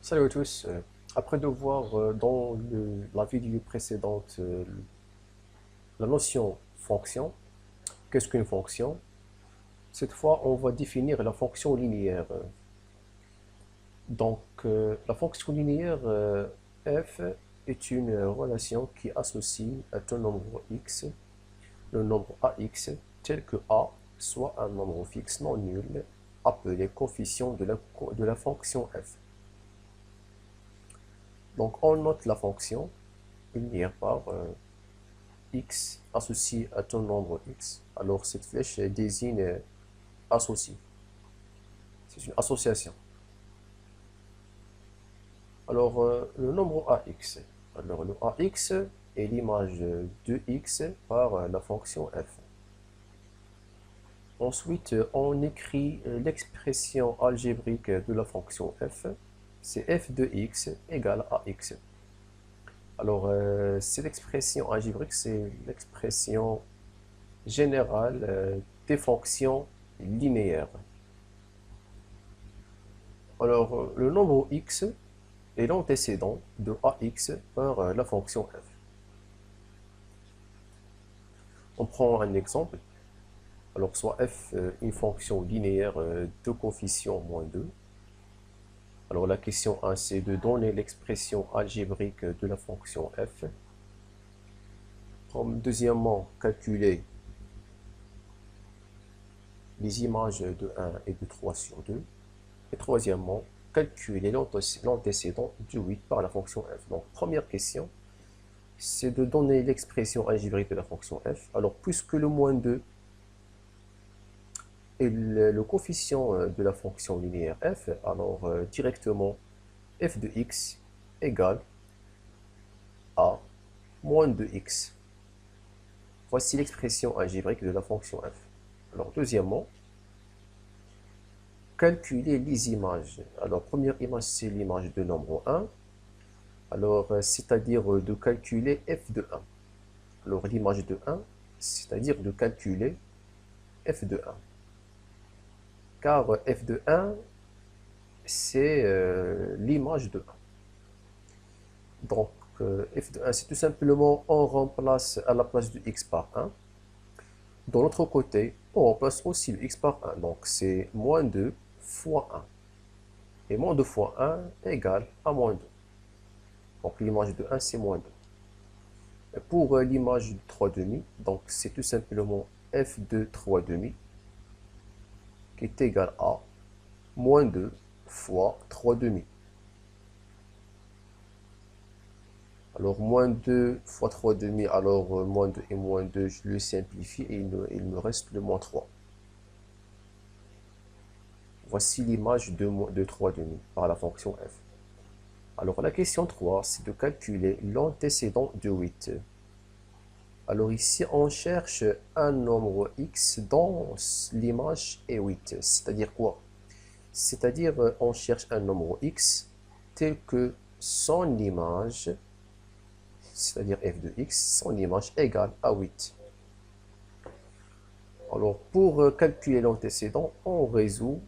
Salut à tous. Après de voir dans la vidéo précédente la notion fonction, qu'est-ce qu'une fonction? Cette fois, on va définir la fonction linéaire. La fonction linéaire f est une relation qui associe un nombre x, le nombre ax, tel que a soit un nombre fixe non nul, appelé coefficient de la fonction f. Donc, on note la fonction linéaire par x associé à un nombre x. Alors cette flèche désigne associé. C'est une association. Alors le nombre ax. Alors le ax est l'image de x par la fonction f. Ensuite, on écrit l'expression algébrique de la fonction f. C'est f de x égale à x. Alors, cette expression algébrique, c'est l'expression générale des fonctions linéaires. Alors, le nombre x est l'antécédent de ax par la fonction f. On prend un exemple. Alors, soit f une fonction linéaire de coefficient moins 2. Alors, la question 1, c'est de donner l'expression algébrique de la fonction f. Deuxièmement, calculer les images de 1 et de 3 sur 2. Et troisièmement, calculer l'antécédent du 8 par la fonction f. Donc, première question, c'est de donner l'expression algébrique de la fonction f. Alors, puisque le moins 2 est le coefficient de la fonction linéaire f, alors directement, f de x égale à moins 2x. Voici l'expression algébrique de la fonction f. Alors, deuxièmement, calculer les images. Alors, première image, c'est l'image de nombre 1. Alors, c'est-à-dire de calculer f de 1. Alors, l'image de 1, c'est-à-dire de calculer f de 1. Car f de 1, c'est l'image de 1. Donc, f de 1, c'est tout simplement, on remplace à la place de x par 1. De l'autre côté, on remplace aussi le x par 1. Donc, c'est moins 2 fois 1. Et moins 2 fois 1 égale à moins 2. Donc, l'image de 1, c'est moins 2. Pour l'image de 3 demi, donc c'est tout simplement f de 3 demi qui est égal à moins 2 fois 3 demi. Alors, moins 2 fois 3 demi, alors moins 2 et moins 2, je le simplifie et il me reste le moins 3. Voici l'image de 3 demi par la fonction f. Alors, la question 3, c'est de calculer l'antécédent de 8. Alors ici, on cherche un nombre x dont l'image est 8. C'est-à-dire quoi? C'est-à-dire, on cherche un nombre x tel que son image, c'est-à-dire f de x, son image égale à 8. Alors, pour calculer l'antécédent, on résout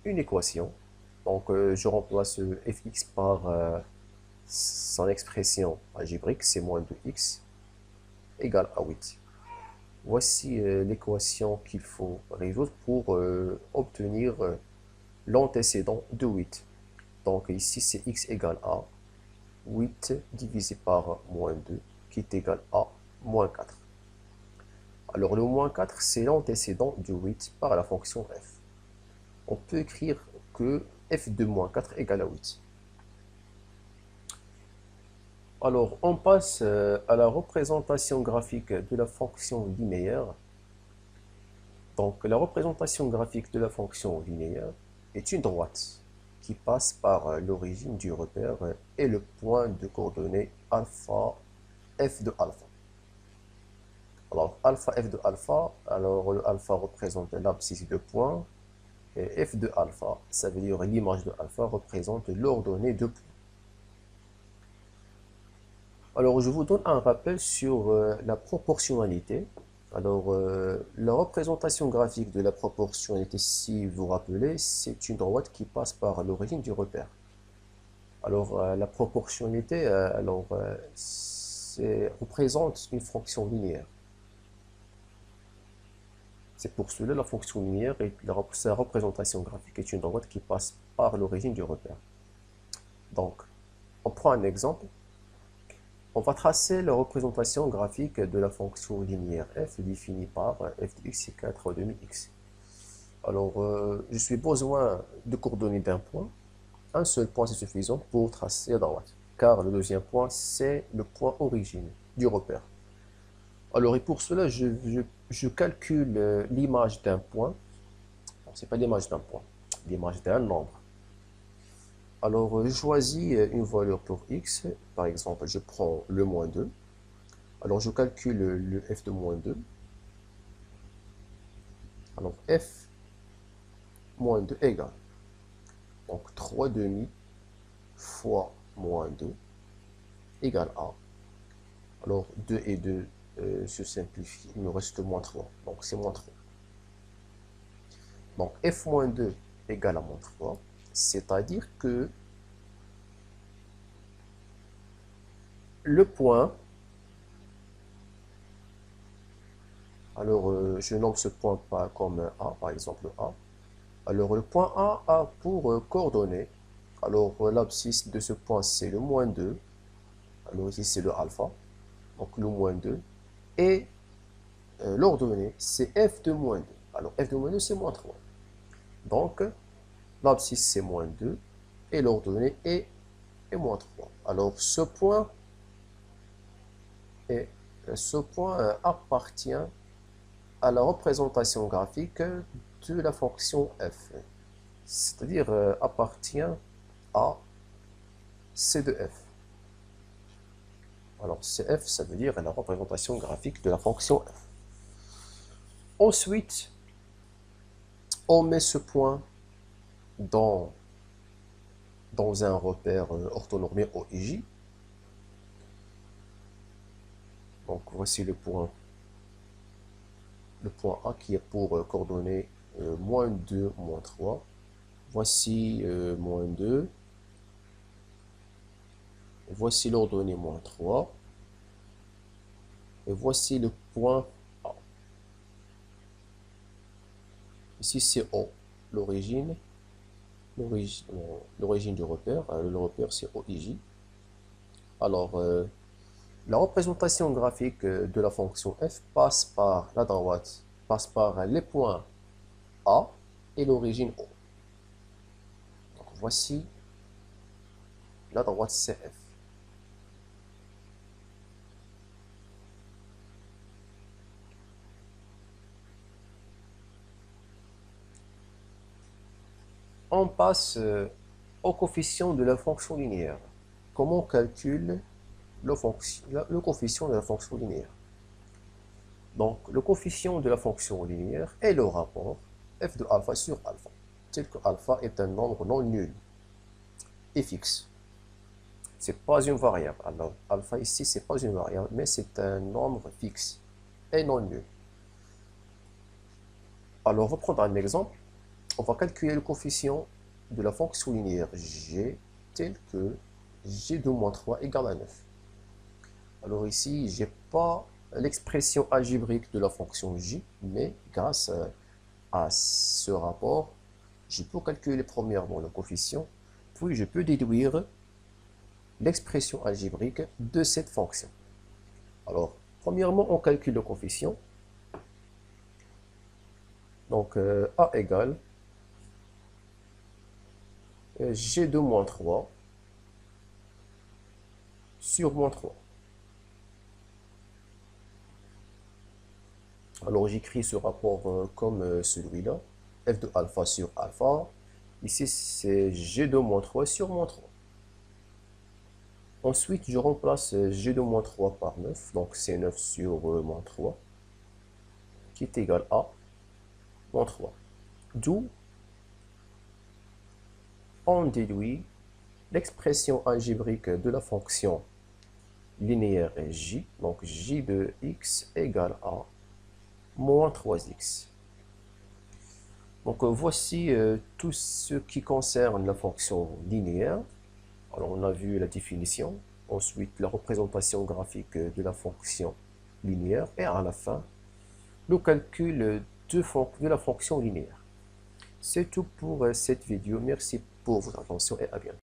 une équation. Donc, je remplace fx par son expression algébrique, c'est moins 2x, égale à 8. Voici l'équation qu'il faut résoudre pour obtenir l'antécédent de 8. Donc ici, c'est x égale à 8 divisé par moins 2, qui est égal à moins 4. Alors le moins 4, c'est l'antécédent de 8 par la fonction f. On peut écrire que f de moins 4 égale à 8. Alors, on passe à la représentation graphique de la fonction linéaire. Donc, la représentation graphique de la fonction linéaire est une droite qui passe par l'origine du repère et le point de coordonnées alpha f de alpha. Alors, alpha f de alpha, alors le alpha représente l'abscisse de point, et f de alpha, ça veut dire l'image de alpha représente l'ordonnée de point. Alors, je vous donne un rappel sur la proportionnalité. Alors, la représentation graphique de la proportionnalité, si vous vous rappelez, c'est une droite qui passe par l'origine du repère. Alors, la proportionnalité, représente une fonction linéaire. C'est pour cela la fonction linéaire et sa représentation graphique est une droite qui passe par l'origine du repère. Donc, on prend un exemple. On va tracer la représentation graphique de la fonction linéaire f définie par f de x est 4 demi x. Alors, je suis besoin de coordonnées d'un point. Un seul point c'est suffisant pour tracer la droite, car le deuxième point c'est le point origine du repère. Alors, et pour cela, je calcule l'image d'un point. Non, c'est pas l'image d'un point, l'image d'un nombre. Alors, je choisis une valeur pour x. Par exemple, je prends le moins 2. Alors, je calcule le f de moins 2. Alors, f moins 2 égale. Donc, 3 demi fois moins 2 égale a. Alors, 2 et 2 se simplifient. Il me reste moins 3. Donc, c'est moins 3. Donc, f moins 2 égale à moins 3. C'est-à-dire que le point, alors je nomme ce point pas comme A, par exemple A. Alors le point A a pour coordonnée, alors l'abscisse de ce point c'est le moins 2, alors ici c'est le alpha, donc le moins 2, et l'ordonnée c'est f de moins 2. Alors f de moins 2 c'est moins 3. Donc l'abscisse c'est moins 2 et l'ordonnée est moins 3. Alors ce point appartient à la représentation graphique de la fonction f, c'est-à-dire appartient à c de f. Alors cf, ça veut dire la représentation graphique de la fonction f. Ensuite, on met ce point dans un repère orthonormé OIJ. Donc voici le point A qui est pour coordonnées moins 2, moins 3. Voici moins 2. Voici l'ordonnée moins 3. Et voici le point A. Ici c'est O, l'origine du repère. Le repère c'est OIJ. Alors, la représentation graphique de la fonction f passe par la droite, passe par les points A et l'origine O. Donc voici la droite CF. On passe au coefficient de la fonction linéaire. Comment on calcule le coefficient de la fonction linéaire? Donc, le coefficient de la fonction linéaire est le rapport f de alpha sur alpha, tel que alpha est un nombre non nul et fixe. C'est pas une variable. Alors, alpha ici, c'est pas une variable, mais c'est un nombre fixe et non nul. Alors, on va prendre un exemple. On va calculer le coefficient de la fonction linéaire g tel que g de moins 3 égale à 9. Alors ici, je n'ai pas l'expression algébrique de la fonction j, mais grâce à ce rapport, je peux calculer premièrement le coefficient, puis je peux déduire l'expression algébrique de cette fonction. Alors, premièrement, on calcule le coefficient. Donc, a égale g de moins 3 sur moins 3. Alors, j'écris ce rapport comme celui-là, f de alpha sur alpha. Ici, c'est g de moins 3 sur moins 3. Ensuite, je remplace g de moins 3 par 9, donc c'est 9 sur moins 3, qui est égal à moins 3. D'où on déduit l'expression algébrique de la fonction linéaire j, donc j de x égale à moins 3x. Donc voici tout ce qui concerne la fonction linéaire. Alors, on a vu la définition, ensuite la représentation graphique de la fonction linéaire et à la fin, le calcul de la fonction linéaire. C'est tout pour cette vidéo. Merci pour votre attention et à bientôt.